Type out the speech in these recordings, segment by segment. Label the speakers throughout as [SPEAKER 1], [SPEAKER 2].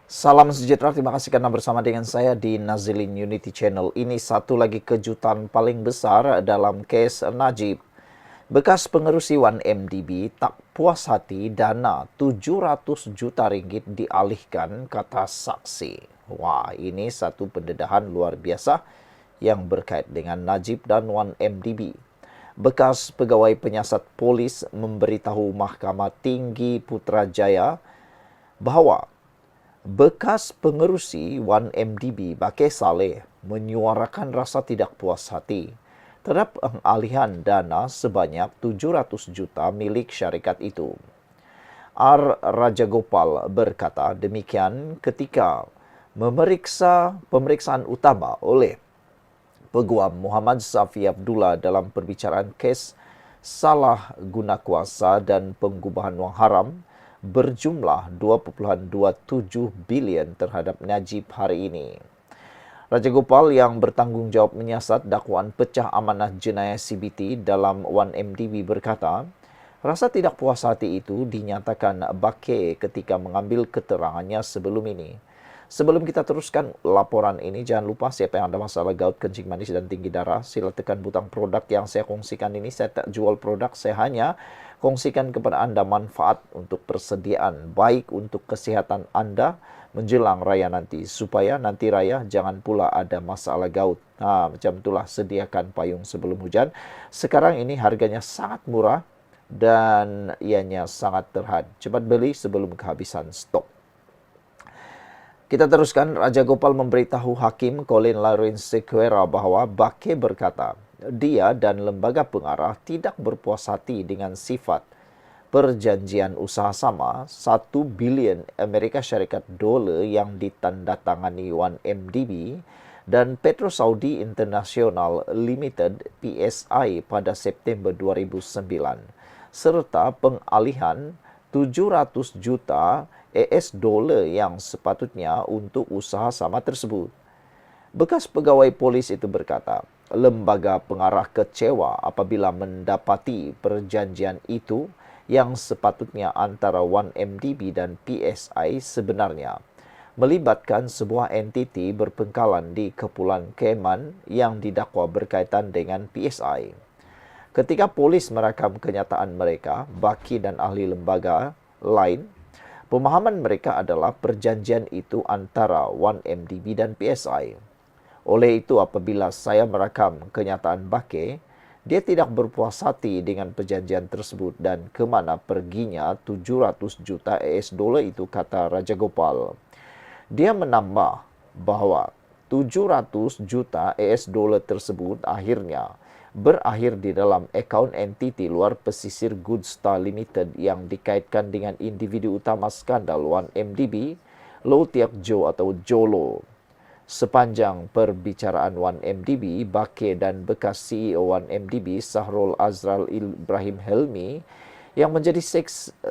[SPEAKER 1] Salam sejahtera, terima kasih karena bersama dengan saya di Nazilin Unity Channel. Ini satu lagi kejutan paling besar dalam kes Najib. Bekas pengerusi 1MDB tak puas hati dana 700 juta ringgit dialihkan, kata saksi. Wah, ini satu pendedahan luar biasa yang berkait dengan Najib dan 1MDB. Bekas pegawai penyiasat polis memberitahu Mahkamah Tinggi Putrajaya bahawa bekas pengerusi 1MDB Bakir Saleh menyuarakan rasa tidak puas hati terhadap pengalihan dana sebanyak 700 juta milik syarikat itu. R. Rajagopal berkata demikian ketika memeriksa pemeriksaan utama oleh Peguam Muhammad Safi Abdullah dalam perbicaraan kes salah guna kuasa dan pengubahan wang haram berjumlah 2.27 bilion terhadap Najib hari ini. Rajagopal yang bertanggungjawab menyiasat dakwaan pecah amanah jenayah CBT dalam 1MDB berkata, rasa tidak puas hati itu dinyatakan Bakir ketika mengambil keterangannya sebelum ini. Sebelum kita teruskan laporan ini, jangan lupa siapa yang ada masalah gout, kencing manis, dan tinggi darah, sila tekan butang produk yang saya kongsikan ini. Saya tak jual produk, saya hanya kongsikan kepada anda manfaat untuk persediaan baik untuk kesihatan anda menjelang raya nanti, supaya nanti raya jangan pula ada masalah gout. Macam itulah, sediakan payung sebelum hujan. Sekarang ini harganya sangat murah dan ianya sangat terhad. Cepat beli sebelum kehabisan stok. Kita teruskan, Rajagopal memberitahu Hakim Colin Lawrence Sequeira bahawa Bakir berkata, dia dan lembaga pengarah tidak berpuas hati dengan sifat perjanjian usaha sama 1 bilion Amerika Syarikat dolar yang ditandatangani 1MDB dan Petro Saudi International Limited PSI pada September 2009 serta pengalihan 700 juta AS dolar yang sepatutnya untuk usaha sama tersebut. Bekas pegawai polis itu berkata, lembaga pengarah kecewa apabila mendapati perjanjian itu yang sepatutnya antara 1MDB dan PSI sebenarnya melibatkan sebuah entiti berpengkalan di Kepulauan Cayman yang didakwa berkaitan dengan PSI. Ketika polis merakam kenyataan mereka, Bakir dan ahli lembaga lain, pemahaman mereka adalah perjanjian itu antara 1MDB dan PSI. Oleh itu, apabila saya merakam kenyataan Bakir, dia tidak berpuas hati dengan perjanjian tersebut dan kemana perginya 700 juta AS dolar itu, kata Rajagopal. Dia menambah bahawa 700 juta AS dolar tersebut akhirnya berakhir di dalam akaun entiti luar pesisir Goodstar Limited yang dikaitkan dengan individu utama skandal 1MDB, Low Tiak Jo atau Jolo. Sepanjang perbicaraan 1MDB, Bakir dan bekas CEO 1MDB, Sahrul Azral Ibrahim Helmi, yang menjadi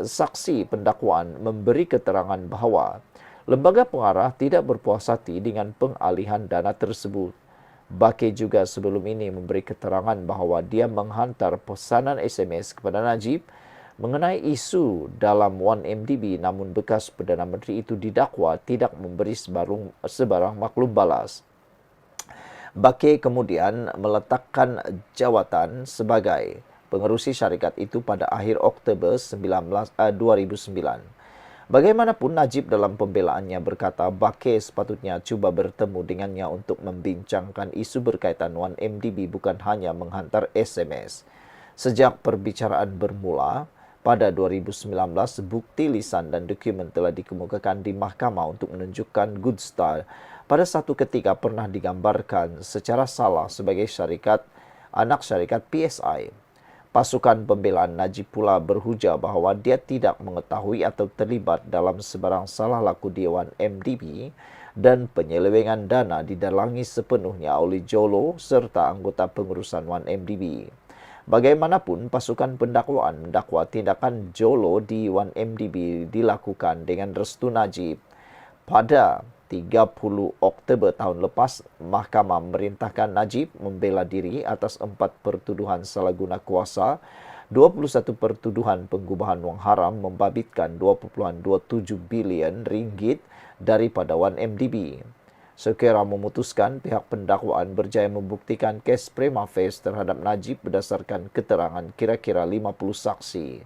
[SPEAKER 1] saksi pendakwaan, memberi keterangan bahawa lembaga pengarah tidak berpuas hati dengan pengalihan dana tersebut. Bakir juga sebelum ini memberi keterangan bahawa dia menghantar pesanan SMS kepada Najib mengenai isu dalam 1MDB, namun bekas Perdana Menteri itu didakwa tidak memberi sebarang maklum balas. Bakir kemudian meletakkan jawatan sebagai pengerusi syarikat itu pada akhir Oktober 2009. Bagaimanapun, Najib dalam pembelaannya berkata Bakir sepatutnya cuba bertemu dengannya untuk membincangkan isu berkaitan 1MDB, bukan hanya menghantar SMS. Sejak perbicaraan bermula pada 2019, bukti lisan dan dokumen telah dikemukakan di mahkamah untuk menunjukkan Goodstar pada satu ketika pernah digambarkan secara salah sebagai anak syarikat PSI. Pasukan pembelaan Najib pula berhujah bahawa dia tidak mengetahui atau terlibat dalam sebarang salah laku di 1MDB dan penyelewengan dana didalangi sepenuhnya oleh Jolo serta anggota pengurusan 1MDB. Bagaimanapun, pasukan pendakwaan mendakwa tindakan Jolo di 1MDB dilakukan dengan restu Najib. Pada 30 Oktober tahun lepas, Mahkamah memerintahkan Najib membela diri atas 4 pertuduhan salah guna kuasa 21 pertuduhan penggubahan wang haram membabitkan 2,27 bilion ringgit daripada 1MDB. Sekira memutuskan pihak pendakwaan berjaya membuktikan kes prima facie terhadap Najib berdasarkan keterangan kira-kira 50 saksi.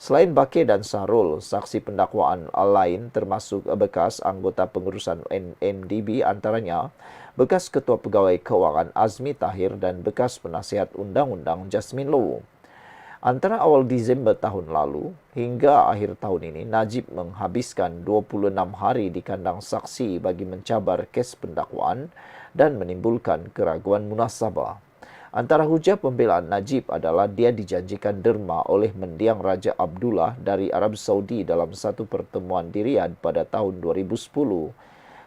[SPEAKER 1] Selain Bakir dan Sahrul, saksi pendakwaan lain termasuk bekas anggota pengurusan NMDB antaranya bekas Ketua Pegawai Kewangan Azmi Tahir dan bekas penasihat undang-undang Jasmine Low. Antara awal Disember tahun lalu hingga akhir tahun ini, Najib menghabiskan 26 hari di kandang saksi bagi mencabar kes pendakwaan dan menimbulkan keraguan munasabah. Antara hujah pembelaan Najib adalah dia dijanjikan derma oleh mendiang Raja Abdullah dari Arab Saudi dalam satu pertemuan di Riyadh pada tahun 2010.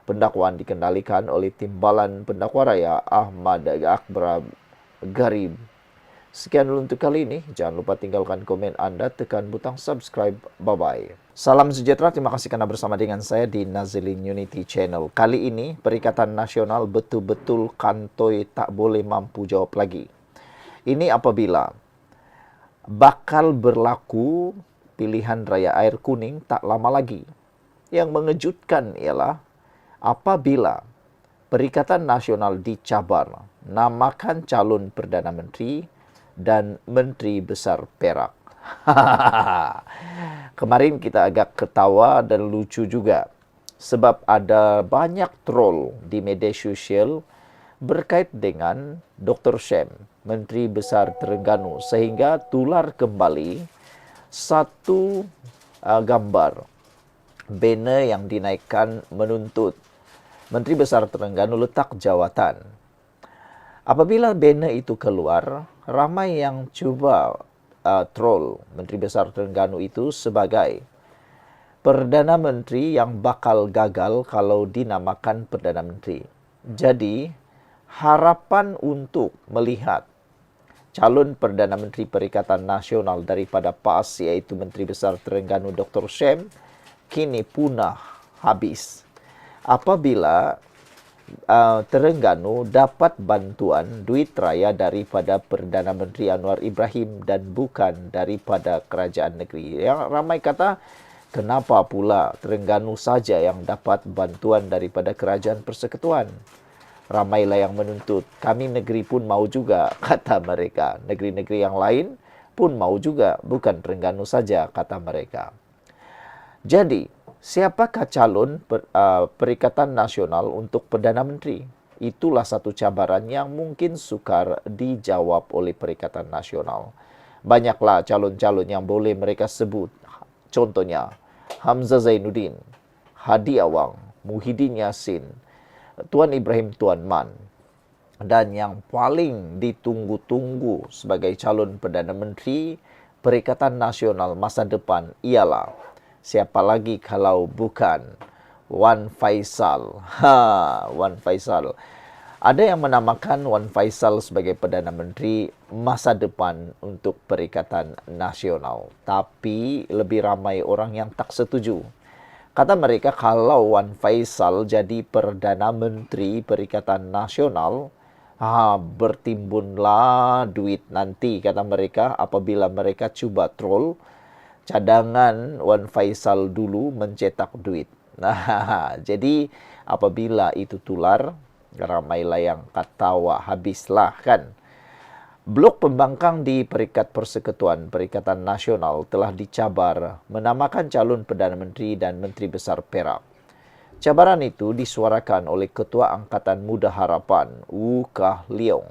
[SPEAKER 1] Pendakwaan dikendalikan oleh Timbalan Pendakwa Raya Ahmad Akbar Garib. Sekian dulu untuk kali ini. Jangan lupa tinggalkan komen Anda, tekan butang subscribe. Bye-bye. Salam sejahtera, terima kasih karena bersama dengan saya di Nazilin Unity Channel. Kali ini, Perikatan Nasional betul-betul kantoi tak boleh mampu jawab lagi. Ini apabila bakal berlaku pilihan raya air kuning tak lama lagi. Yang mengejutkan ialah apabila Perikatan Nasional dicabar, namakan calon Perdana Menteri dan Menteri Besar Perak. Kemarin kita agak ketawa dan lucu juga sebab ada banyak troll di media sosial berkait dengan Dr. Syam, Menteri Besar Terengganu, sehingga tular kembali satu gambar banner yang dinaikkan menuntut Menteri Besar Terengganu letak jawatan. Apabila banner itu keluar, ramai yang cuba troll Menteri Besar Terengganu itu sebagai Perdana Menteri yang bakal gagal kalau dinamakan Perdana Menteri. Jadi, harapan untuk melihat calon Perdana Menteri Perikatan Nasional daripada PAS, yaitu Menteri Besar Terengganu Dr. Syam, kini punah habis. Apabila Terengganu dapat bantuan duit raya daripada Perdana Menteri Anwar Ibrahim dan bukan daripada kerajaan negeri. Yang ramai kata, kenapa pula Terengganu saja yang dapat bantuan daripada kerajaan persekutuan? Ramailah yang menuntut, kami negeri pun mau juga, kata mereka. Negeri-negeri yang lain pun mau juga, bukan Terengganu saja, kata mereka. Jadi, siapakah calon Perikatan Nasional untuk Perdana Menteri? Itulah satu cabaran yang mungkin sukar dijawab oleh Perikatan Nasional. Banyaklah calon-calon yang boleh mereka sebut. Contohnya, Hamzah Zainuddin, Hadi Awang, Muhyiddin Yassin, Tuan Ibrahim Tuan Man. Dan yang paling ditunggu-tunggu sebagai calon Perdana Menteri Perikatan Nasional masa depan ialah siapa lagi kalau bukan Wan Faisal. Wan Faisal. Ada yang menamakan Wan Faisal sebagai Perdana Menteri masa depan untuk Perikatan Nasional. Tapi lebih ramai orang yang tak setuju. Kata mereka kalau Wan Faisal jadi Perdana Menteri Perikatan Nasional, bertimbunlah duit nanti, kata mereka, apabila mereka cuba troll cadangan Wan Faisal dulu mencetak duit. Nah, jadi apabila itu tular, ramailah yang katawa habislah kan. Blok pembangkang di Perikat Persekutuan Perikatan Nasional telah dicabar menamakan calon Perdana Menteri dan Menteri Besar Perak. Cabaran itu disuarakan oleh Ketua Angkatan Muda Harapan, Wu Kah Leong.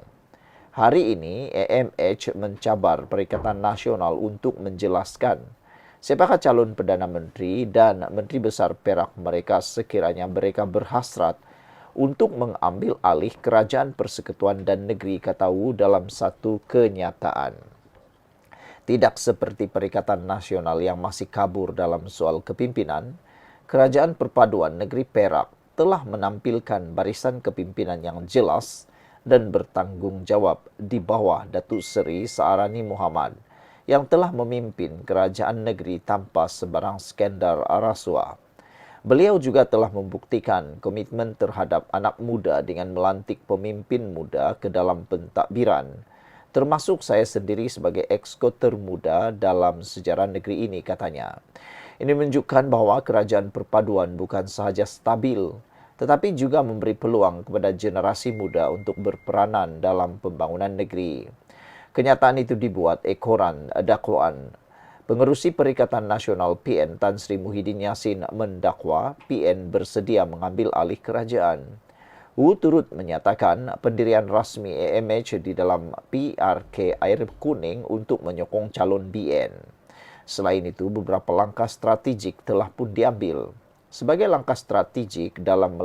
[SPEAKER 1] Hari ini, AMH mencabar Perikatan Nasional untuk menjelaskan siapakah calon Perdana Menteri dan Menteri Besar Perak mereka sekiranya mereka berhasrat untuk mengambil alih Kerajaan Persekutuan dan Negeri, kata Wu dalam satu kenyataan. Tidak seperti Perikatan Nasional yang masih kabur dalam soal kepimpinan, Kerajaan Perpaduan Negeri Perak telah menampilkan barisan kepimpinan yang jelas dan bertanggung jawab di bawah Datuk Seri Saarani Muhammad yang telah memimpin kerajaan negeri tanpa sebarang skandal rasuah. Beliau juga telah membuktikan komitmen terhadap anak muda dengan melantik pemimpin muda ke dalam pentadbiran termasuk saya sendiri sebagai exco termuda dalam sejarah negeri ini, katanya. Ini menunjukkan bahwa kerajaan perpaduan bukan sahaja stabil, tetapi juga memberi peluang kepada generasi muda untuk berperanan dalam pembangunan negeri. Kenyataan itu dibuat ekoran dakwaan. Pengerusi Perikatan Nasional PN Tan Sri Muhyiddin Yassin mendakwa PN bersedia mengambil alih kerajaan. Wu turut menyatakan pendirian rasmi AMH di dalam PRK Air Kuning untuk menyokong calon BN. Selain itu, beberapa langkah strategik telah pun diambil. Sebagai langkah strategik dalam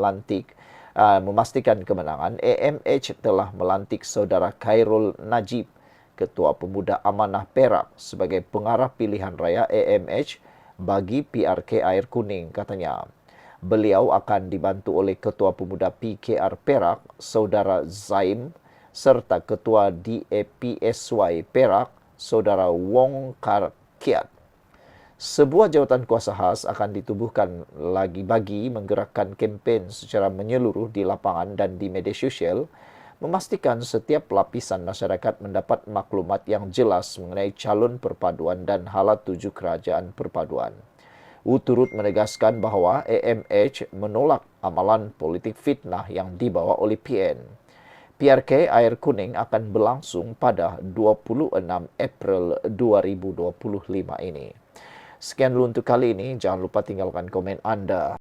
[SPEAKER 1] memastikan kemenangan, AMH telah melantik saudara Khairul Najib, Ketua Pemuda Amanah Perak, sebagai pengarah pilihan raya AMH bagi PRK Air Kuning, katanya. Beliau akan dibantu oleh Ketua Pemuda PKR Perak, Saudara Zaim, serta Ketua DAPSY Perak, Saudara Wong Kar Kiat. Sebuah jawatan kuasa khas akan ditubuhkan lagi bagi menggerakkan kempen secara menyeluruh di lapangan dan di media sosial, memastikan setiap lapisan masyarakat mendapat maklumat yang jelas mengenai calon perpaduan dan hala tuju kerajaan perpaduan. Wu turut menegaskan bahawa AMH menolak amalan politik fitnah yang dibawa oleh PN. PRK Air Kuning akan berlangsung pada 26 April 2025 ini. Sekian dulu untuk kali ini, jangan lupa tinggalkan komen Anda.